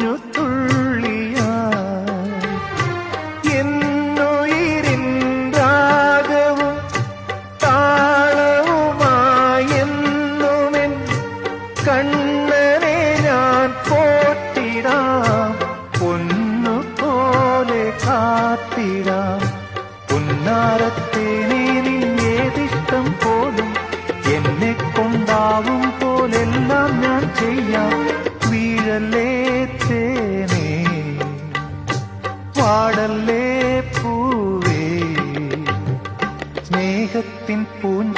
കുഞ്ഞു തുള്ളിയാ എന്നുയിരിൻ രാഗവും താളവുമായെന്നുമെൻ കണ്ണനെ ഞാൻ പോറ്റിടാം പൊന്നുപോലെ കാത്തിടാം പുന്നാരത്തേനെ നിന്നേതിഷ്ടം പോലും എന്നെ കൊണ്ടാവും പോലെല്ലാം ഞാൻ ചെയ്യാം വീഴല്ലേ തേനേ പാടല്ലേ പൂവേ സ്നേഹത്തിൻ പൂഞ്ഞ